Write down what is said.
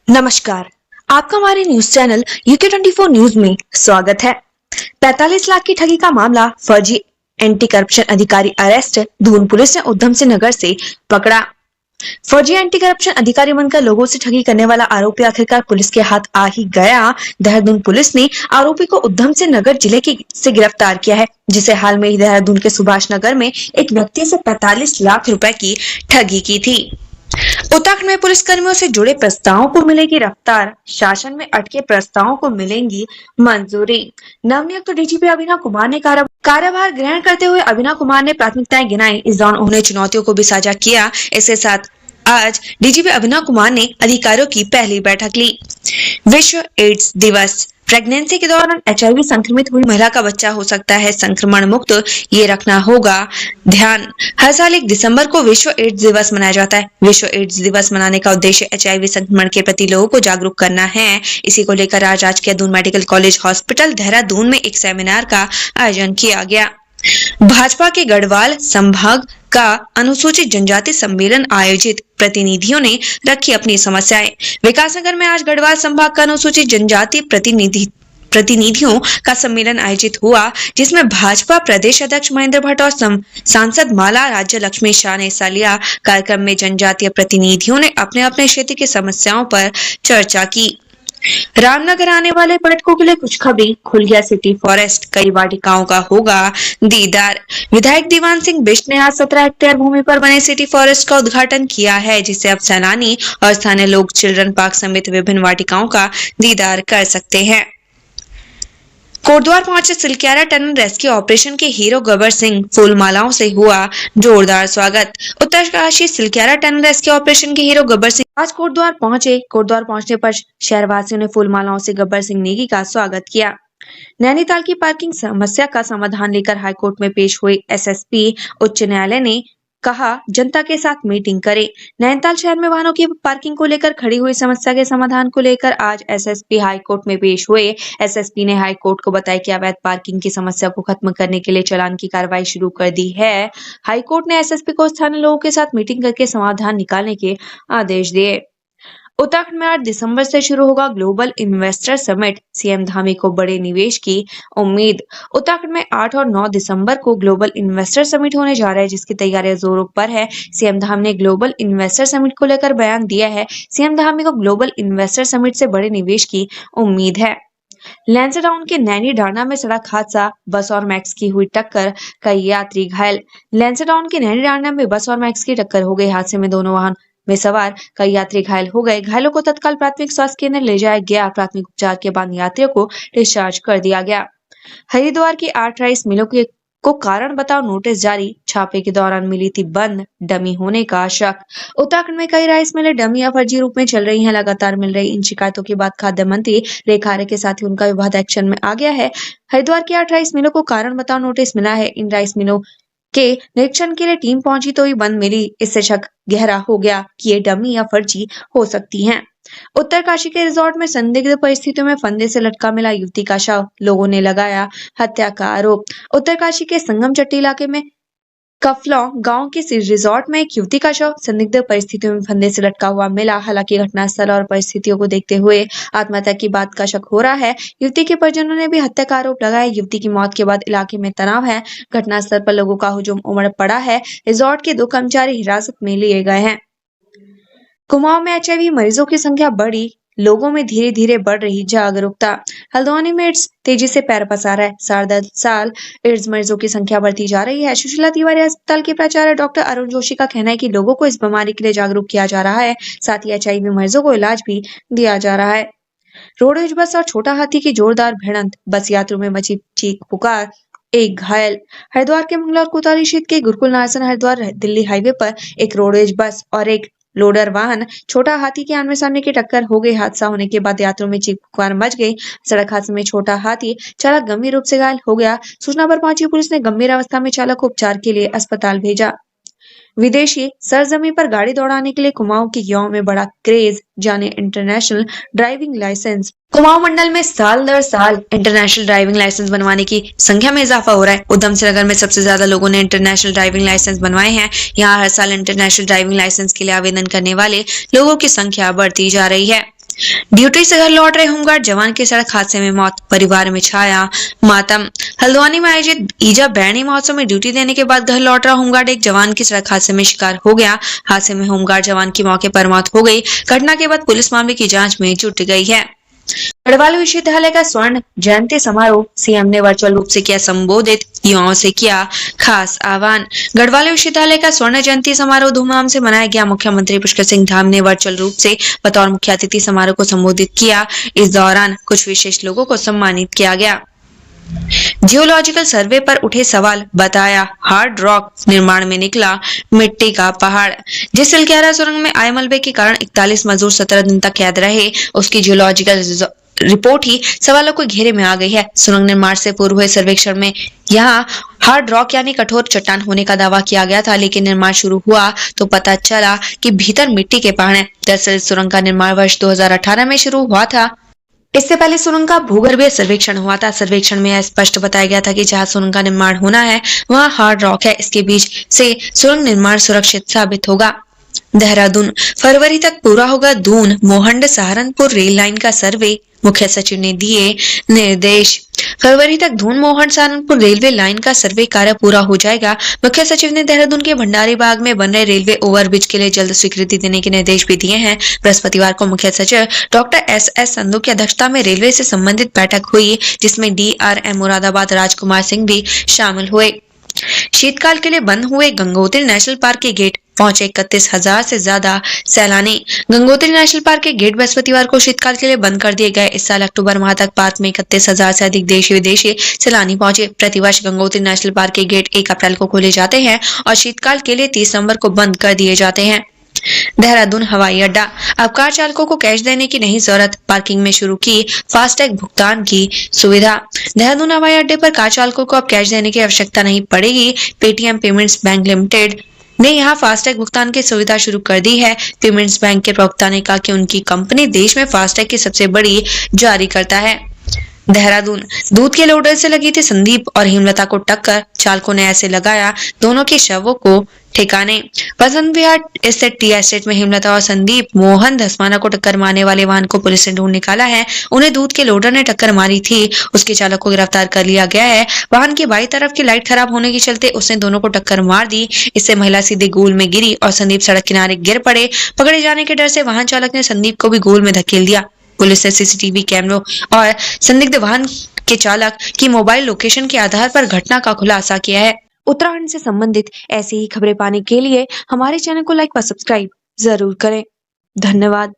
नमस्कार, आपका हमारे न्यूज चैनल UK24 न्यूज में स्वागत है। 45 लाख की ठगी का मामला, फर्जी एंटी करप्शन अधिकारी अरेस्ट। दून पुलिस ने उधम सिंह नगर से पकड़ा। फर्जी एंटी करप्शन अधिकारी बनकर लोगों से ठगी करने वाला आरोपी आखिरकार पुलिस के हाथ आ ही गया। देहरादून पुलिस ने आरोपी को उधम सिंह नगर जिले से गिरफ्तार किया है, जिसे हाल में ही देहरादून के सुभाष नगर में एक व्यक्ति से 45 लाख रुपए की ठगी की थी। उत्तराखंड में पुलिसकर्मियों से जुड़े प्रस्तावों को मिलेगी रफ्तार। शासन में अटके प्रस्तावों को मिलेगी मंजूरी। नवनियुक्त डीजीपी अभिनव कुमार ने कार्यभार ग्रहण करते हुए अभिनव कुमार ने प्राथमिकताएं गिनाई। इस दौरान उन्होंने चुनौतियों को भी साझा किया। इसके साथ आज डीजीपी अभिनव कुमार ने अधिकारियों की पहली बैठक ली। विश्व एड्स दिवस। प्रेगनेंसी के दौरान HIV संक्रमित हुई महिला का बच्चा हो सकता है संक्रमण मुक्त, ये रखना होगा ध्यान। हर साल 1 दिसंबर को विश्व एड्स दिवस मनाया जाता है। विश्व एड्स दिवस मनाने का उद्देश्य HIV संक्रमण के प्रति लोगों को जागरूक करना है। इसी को लेकर आज राजकीय Doon medical college hospital Dehradun में एक सेमिनार का आयोजन किया गया। भाजपा के गढ़वाल संभाग का अनुसूचित जनजाति सम्मेलन आयोजित, प्रतिनिधियों ने रखी अपनी समस्याएं। विकासनगर में आज गढ़वाल संभाग का अनुसूचित जनजाति प्रतिनिधियों का सम्मेलन आयोजित हुआ, जिसमें भाजपा प्रदेश अध्यक्ष महेंद्र भट्ट और सांसद माला राज्य लक्ष्मी शाह ने हिस्सा लिया। कार्यक्रम में जनजातीय प्रतिनिधियों ने अपने अपने क्षेत्र की समस्याओं पर चर्चा की। रामनगर आने वाले पर्यटकों के लिए कुछ खबरें। खुल गया सिटी फॉरेस्ट, कई वाटिकाओं का होगा दीदार। विधायक दीवान सिंह बिष्ट ने आज 17 हेक्टेयर भूमि पर बने सिटी फॉरेस्ट का उद्घाटन किया है, जिससे अब सैलानी और स्थानीय लोग चिल्ड्रन पार्क समेत विभिन्न वाटिकाओं का दीदार कर सकते हैं। कोटद्वार पहुंचे सिलक्यारा टनल रेस्क्यू ऑपरेशन के हीरो गब्बर सिंह, फूल मालाओं से हुआ जोरदार स्वागत। Uttarkashi Silkyara tunnel rescue operation के हीरो गब्बर सिंह आज कोटद्वार पहुंचे। कोटद्वार पहुंचने पर शहरवासियों ने फूल मालाओं से गब्बर सिंह नेगी का स्वागत किया। नैनीताल की पार्किंग समस्या का समाधान लेकर हाईकोर्ट में पेश हुए SSP, उच्च न्यायालय ने कहा जनता के साथ मीटिंग करें। नैनीताल शहर में वाहनों की पार्किंग को लेकर खड़ी हुई समस्या के समाधान को लेकर आज SSP हाईकोर्ट में पेश हुए। SSP ने हाईकोर्ट को बताया कि अवैध पार्किंग की समस्या को खत्म करने के लिए चालान की कार्रवाई शुरू कर दी है। हाईकोर्ट ने SSP को स्थानीय लोगों के साथ मीटिंग करके समाधान निकालने के आदेश दिए। उत्तराखंड में 8 दिसंबर से शुरू होगा global investor summit, CM Dhami को बड़े निवेश की उम्मीद। उत्तराखंड में 8 और 9 दिसंबर को ग्लोबल इन्वेस्टर समिट होने जा रहा है, जिसकी तैयारियां जोरों पर है। सीएम धामी ने ग्लोबल इन्वेस्टर समिट को लेकर बयान दिया है। सीएम धामी को ग्लोबल इन्वेस्टर समिट से बड़े निवेश की उम्मीद है। लैंसडाउन के नैनी डांडा में सड़क हादसा, बस और मैक्स की हुई टक्कर, कई यात्री घायल। लैंसडाउन के नैनी डांडा में बस और मैक्स की टक्कर हो गई। हादसे में दोनों वाहन में सवार कई यात्री घायल हो गए। घायलों को तत्काल प्राथमिक स्वास्थ्य केंद्र ले जाया गया। प्राथमिक उपचार के बाद यात्रियों को डिस्चार्ज कर दिया गया। हरिद्वार की 8 राइस मिलों को कारण बताओ नोटिस जारी, छापे के दौरान मिली थी बंद डमी होने का शक। उत्तराखंड में कई राइस मिलें डमी या फर्जी रूप में चल रही हैं। लगातार मिल रही इन शिकायतों के बाद खाद्य मंत्री रेखा आर्य के साथ ही उनका विभाग एक्शन में आ गया है। हरिद्वार की 8 राइस मिलों को कारण बताओ नोटिस मिला है। इन राइस मिलों के निरीक्षण के लिए टीम पहुंची तो ही बंद मिली। इससे शक गहरा हो गया कि ये डमी या फर्जी हो सकती हैं। उत्तरकाशी के रिजॉर्ट में संदिग्ध परिस्थितियों में फंदे से लटका मिला युवती का शव, लोगों ने लगाया हत्या का आरोप। उत्तरकाशी के संगम चट्टी इलाके में कफलौं गांव के रिजॉर्ट में एक युवती का शव संदिग्ध परिस्थितियों में फंदे से लटका हुआ मिला। हालांकि घटनास्थल और परिस्थितियों को देखते हुए आत्महत्या की बात का शक हो रहा है। युवती के परिजनों ने भी हत्या का आरोप लगाया। युवती की मौत के बाद इलाके में तनाव है। घटनास्थल पर लोगों का हुजूम उमड़ पड़ा है। रिजॉर्ट के 2 कर्मचारी हिरासत में लिए गए हैं। कुमाऊं में HIV मरीजों की संख्या बढ़ी, लोगों में धीरे धीरे बढ़ रही जागरूकता। हल्द्वानी में एड्स तेजी से पैर पसार है। 10.5 साल एड्स मरीजों की संख्या बढ़ती जा रही है। सुशीला तिवारी अस्पताल के प्राचार्य डॉक्टर अरुण जोशी का कहना है कि लोगों को इस बीमारी के लिए जागरूक किया जा रहा है। साथ ही HIV मरीजों को इलाज भी दिया जा रहा है। रोडवेज बस और छोटा हाथी की जोरदार भिड़ंत, बस यात्रियों में मची चीख पुकार, एक घायल। हरिद्वार के मंगला और कोतवाली क्षेत्र के गुरुकुल नारायण हरिद्वार दिल्ली हाईवे पर एक रोडवेज बस और एक लोडर वाहन छोटा हाथी के आमने सामने की टक्कर हो गई। हादसा होने के बाद यात्रियों में चीख पुकार मच गई। सड़क हादसे में छोटा हाथी चालक गंभीर रूप से घायल हो गया। सूचना पर पहुंची पुलिस ने गंभीर अवस्था में चालक को उपचार के लिए अस्पताल भेजा। विदेशी सरजमी पर गाड़ी दौड़ाने के लिए कुमाऊं के युवाओं में बड़ा क्रेज, जाने इंटरनेशनल ड्राइविंग लाइसेंस। कुमाऊं मंडल में साल दर साल इंटरनेशनल ड्राइविंग लाइसेंस बनवाने की संख्या में इजाफा हो रहा है। उधम सिंह नगर में सबसे ज्यादा लोगों ने इंटरनेशनल ड्राइविंग लाइसेंस बनवाए हैं। यहाँ हर साल इंटरनेशनल ड्राइविंग लाइसेंस के लिए आवेदन करने वाले लोगों की संख्या बढ़ती जा रही है। ड्यूटी से घर लौट रहे होमगार्ड जवान की सड़क हादसे में मौत, परिवार में छाया मातम। हल्द्वानी में आयोजित ईजा बैरनी महोत्सव में ड्यूटी देने के बाद घर लौट रहा होमगार्ड एक जवान की सड़क हादसे में शिकार हो गया। हादसे में होमगार्ड जवान की मौके पर मौत हो गई। घटना के बाद पुलिस मामले की जांच में जुट गई है। गढ़वाल विश्वविद्यालय का स्वर्ण जयंती समारोह, सीएम ने वर्चुअल रूप से किया संबोधित, युवाओं से किया खास आह्वान। गढ़वाल विश्वविद्यालय का स्वर्ण जयंती समारोह धूमधाम से मनाया गया। मुख्यमंत्री पुष्कर सिंह धाम ने वर्चुअल रूप से बतौर मुख्य अतिथि समारोह को संबोधित किया। इस दौरान कुछ विशेष लोगों को सम्मानित किया गया। जियोलॉजिकल सर्वे पर उठे सवाल, बताया हार्ड रॉक निर्माण में निकला मिट्टी का पहाड़। जिस सिलक्यारा सुरंग में आए मलबे के कारण 41 मजदूर 17 दिन तक कैद रहे, उसकी जियोलॉजिकल रिपोर्ट ही सवालों को घेरे में आ गई है। सुरंग निर्माण से पूर्व हुए सर्वेक्षण में यहाँ हार्ड रॉक यानी कठोर चट्टान होने का दावा किया गया था, लेकिन निर्माण शुरू हुआ तो पता चला कि भीतर मिट्टी के पहाड़ हैं। दरअसल सुरंग का निर्माण वर्ष 2018 में शुरू हुआ था। इससे पहले सुरंग का भूगर्भीय सर्वेक्षण हुआ था। सर्वेक्षण में यह स्पष्ट बताया गया था कि जहां सुरंग का निर्माण होना है वहां हार्ड रॉक है। इसके बीच से सुरंग निर्माण सुरक्षित साबित होगा। देहरादून, फरवरी तक पूरा होगा दून मोहंड सहारनपुर रेल लाइन का सर्वे, मुख्य सचिव ने दिए निर्देश। फरवरी तक धून मोहन सहारनपुर रेलवे लाइन का सर्वे कार्य पूरा हो जाएगा। मुख्य सचिव ने देहरादून के भंडारी बाग में बन रहे रेलवे ओवरब्रिज के लिए जल्द स्वीकृति देने के निर्देश भी दिए हैं। बृहस्पतिवार को मुख्य सचिव डॉक्टर एस संधू की अध्यक्षता में रेलवे से संबंधित बैठक हुई, जिसमें DRM मुरादाबाद राजकुमार सिंह भी शामिल हुए। शीतकाल के लिए बंद हुए गंगोत्री नेशनल पार्क के गेट, पहुंचे 31,000 से ज्यादा सैलानी। गंगोत्री नेशनल पार्क के गेट बृहस्पतिवार को शीतकाल के लिए बंद कर दिए गए। इस साल अक्टूबर माह तक पार्क में 31,000 से अधिक देशी विदेशी सैलानी पहुंचे। प्रतिवर्ष गंगोत्री नेशनल पार्क के गेट 1 अप्रैल को खोले जाते हैं और शीतकाल के लिए 30 नवंबर को बंद कर दिए जाते हैं। देहरादून हवाई अड्डा, अब कार चालकों को कैश देने की नहीं जरूरत, पार्किंग में शुरू की फास्टैग भुगतान की सुविधा। देहरादून हवाई अड्डे पर कार चालकों को अब कैश देने की आवश्यकता नहीं पड़ेगी। पेटीएम पेमेंट्स बैंक लिमिटेड ने यहाँ फास्टैग भुगतान की सुविधा शुरू कर दी है। पेमेंट्स बैंक के प्रवक्ता ने कहा कि उनकी कंपनी देश में फास्टैग की सबसे बड़ी जारी करता है। देहरादून, दूध के लोडर से लगी थी संदीप और हेमलता को टक्कर, चालकों ने ऐसे लगाया दोनों के शवों को ठिकाने। बसंत विहार स्थित टी एस्टेट में हेमलता और संदीप मोहन धसमाना को टक्कर मारने वाले वाहन को पुलिस ने ढूंढ निकाला है। उन्हें दूध के लोडर ने टक्कर मारी थी। उसके चालक को गिरफ्तार कर लिया गया है। वाहन की बाई तरफ की लाइट खराब होने के चलते उसने दोनों को टक्कर मार दी। इससे महिला सीधे गोल में गिरी और संदीप सड़क किनारे गिर पड़े। पकड़े जाने के डर से वाहन चालक ने संदीप को भी गोल में धकेल दिया। पुलिस ने CCTV कैमरों और संदिग्ध वाहन के चालक की मोबाइल लोकेशन के आधार पर घटना का खुलासा किया है। उत्तराखंड से संबंधित ऐसी ही खबरें पाने के लिए हमारे चैनल को लाइक व सब्सक्राइब जरूर करें। धन्यवाद।